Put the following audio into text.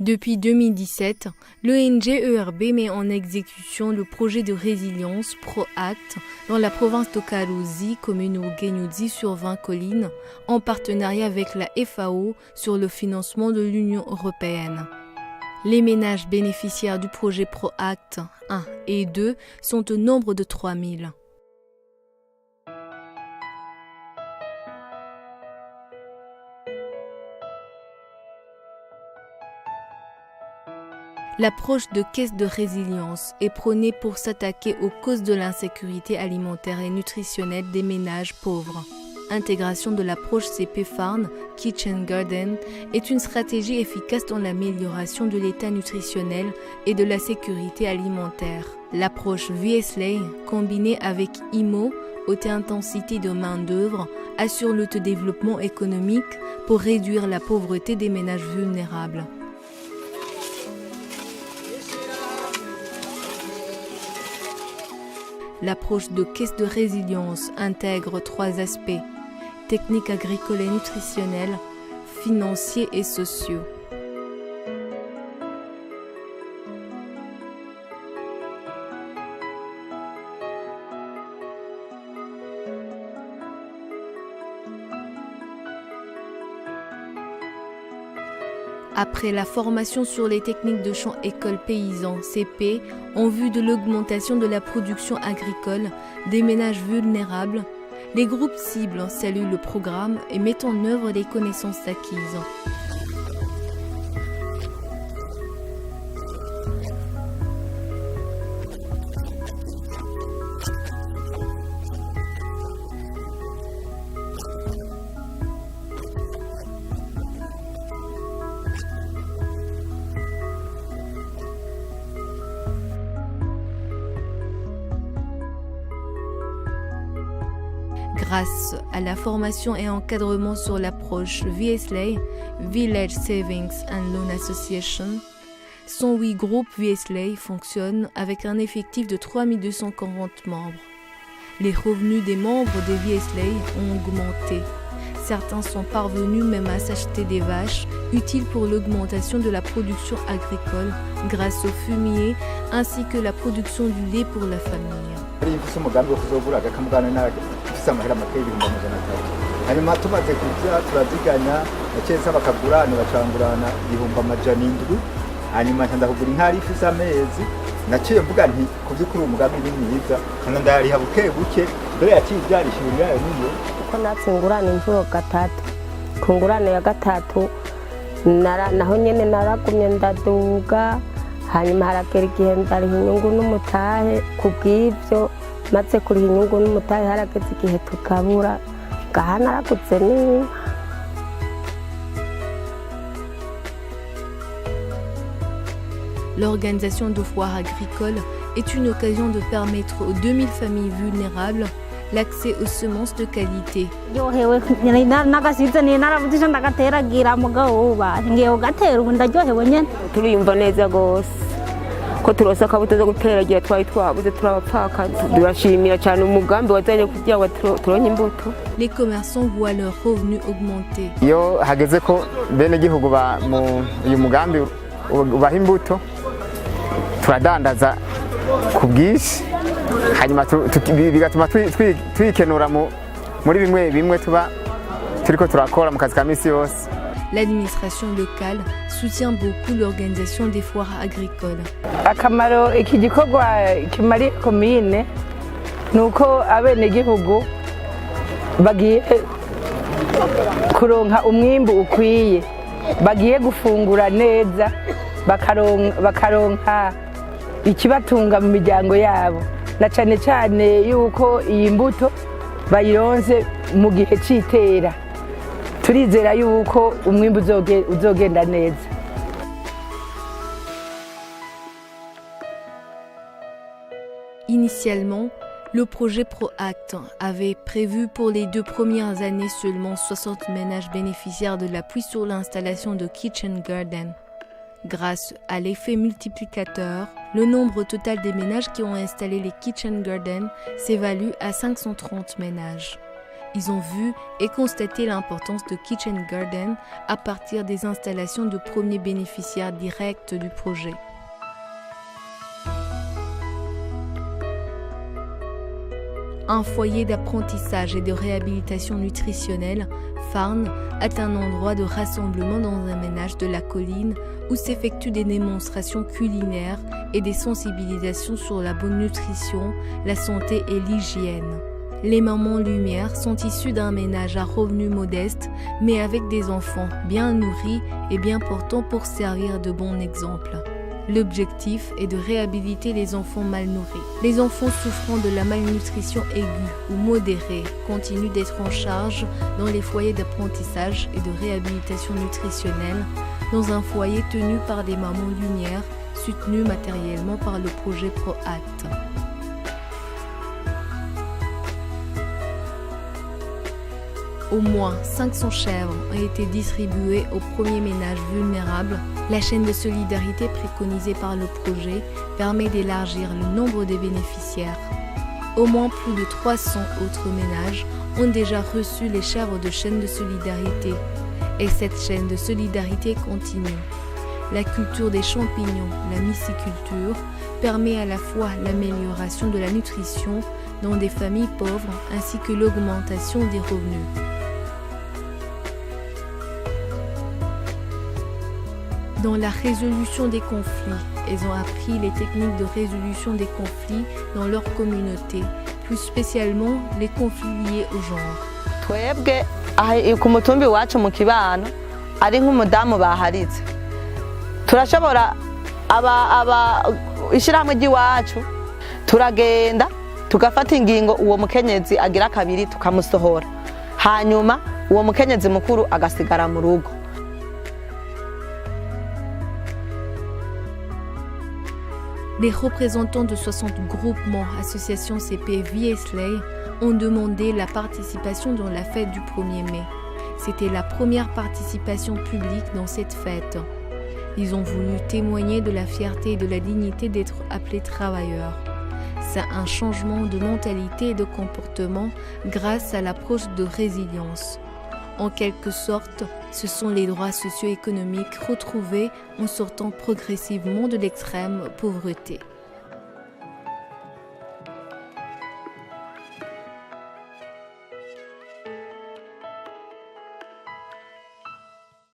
Depuis 2017, l'ONG ERB met en exécution le projet de résilience ProAct dans la province de Karuzi, commune au Genyuzi sur 20 collines, en partenariat avec la FAO sur le financement de l'Union européenne. Les ménages bénéficiaires du projet ProAct 1 et 2 sont au nombre de 3000. L'approche de caisse de résilience est prônée pour s'attaquer aux causes de l'insécurité alimentaire et nutritionnelle des ménages pauvres. Intégration de l'approche CP Farm Kitchen Garden est une stratégie efficace dans l'amélioration de l'état nutritionnel et de la sécurité alimentaire. L'approche VSLA, combinée avec IMO, haute intensité de main-d'œuvre, assure le développement économique pour réduire la pauvreté des ménages vulnérables. L'approche de caisse de résilience intègre 3 aspects: techniques agricoles et nutritionnelles, financiers et sociaux. Après la formation sur les techniques de champ école paysan CP en vue de l'augmentation de la production agricole des ménages vulnérables, les groupes cibles saluent le programme et mettent en œuvre les connaissances acquises. Grâce à la formation et encadrement sur l'approche VSLA, Village Savings and Loan Association, 108 groupes VSLA fonctionnent avec un effectif de 3240 membres. Les revenus des membres de VSLA ont augmenté. Certains sont parvenus même à s'acheter des vaches utiles pour l'augmentation de la production agricole grâce au fumier ainsi que la production du lait pour la famille. hanyuma tumaze kuza turaziganya nakeza bakagurana bacangurana ibihumbi amajana indwi hanyuma ndakugura inkari ifise amezi naciye mvuga nti kuvyukuri umugambi ni mwiza kandi ndariha buke buke dore yakivyarishije yayo niyo uko natsingurana inshuro gatatu kungurana ya gatatu naho nyene naragumye ndaduga hanyuma haragera igihe ndariha inyungu n'umutahe kubw'ivyo maze kuriha inyungu n'umutahe harageze igihe tukabura ngaha naragutse n'inka. L'organisation de foires agricoles est une occasion de permettre aux 2000 familles vulnérables l'accès aux semences de qualité. Turiyumva neza gose ko turose akabuto zo guteragira twari twabuze turabapfaka durashimira cyane umugambi wazanye kugira ngo turonke imbuto. Les commerçants voient leurs revenus augmenter. Iyo hageze ko bene gihugu ba uyu mugambi ubaha imbuto turadandaza ku bwinshi hanyuma bigatuma twikenura muri bimwe tuba turiko turakora mu kazi ka misi yose. L'administration locale soutient beaucoup l'organisation des foires agricoles. Akamaro iki gikorwa kimari komine nuko abenegihugu bagiye kuronka umwimbu ukwiye, bagiye gufungura neza, bakaronka ikibatunga mu miryango yabo, na cane cane yuko iyi mbuto bayironse mu gihe c'itera. Turizera yuko umwimbu uzogenda neza. Initialement, le projet ProAct avait prévu pour les 2 premières années seulement 60 ménages bénéficiaires de l'appui sur l'installation de Kitchen Garden. Grâce à l'effet multiplicateur, le nombre total des ménages qui ont installé les Kitchen Garden s'évalue à 530 ménages. Ils ont vu et constaté l'importance de Kitchen Garden à partir des installations de premiers bénéficiaires directs du projet. Un foyer d'apprentissage et de réhabilitation nutritionnelle, Farn est un endroit de rassemblement dans un ménage de la colline où s'effectuent des démonstrations culinaires et des sensibilisations sur la bonne nutrition, la santé et l'hygiène. Les mamans Lumière sont issues d'un ménage à revenus modestes, mais avec des enfants bien nourris et bien portants pour servir de bon exemple. L'objectif est de réhabiliter les enfants mal nourris. Les enfants souffrant de la malnutrition aiguë ou modérée continuent d'être en charge dans les foyers d'apprentissage et de réhabilitation nutritionnelle, dans un foyer tenu par des mamans Lumière, soutenues matériellement par le projet ProAct. Au moins 500 chèvres ont été distribuées aux premiers ménages vulnérables. La chaîne de solidarité préconisée par le projet permet d'élargir le nombre des bénéficiaires. Au moins plus de 300 autres ménages ont déjà reçu les chèvres de chaîne de solidarité. Et cette chaîne de solidarité continue. La culture des champignons, la myciculture, permet à la fois l'amélioration de la nutrition dans des familles pauvres ainsi que l'augmentation des revenus. Dans la résolution des conflits, elles ont appris les techniques de résolution des conflits dans leur communauté, plus spécialement les conflits liés au genre. Twebwe ku mutumbi wacu mu kibano ari nk'umudamu baharitse turashobora ishyirahamwe ry'iwacu turagenda tugafata ingingo uwo mukenyezi agira kabiri tukamusohora hanyuma uwo mukenyezi mukuru agasigara mu rugo. Les représentants de 60 groupements, associations CP Viesley ont demandé la participation dans la fête du 1er mai. C'était la première participation publique dans cette fête. Ils ont voulu témoigner de la fierté et de la dignité d'être appelés travailleurs. C'est un changement de mentalité et de comportement grâce à l'approche de résilience. En quelque sorte, ce sont les droits socio-économiques retrouvés en sortant progressivement de l'extrême pauvreté.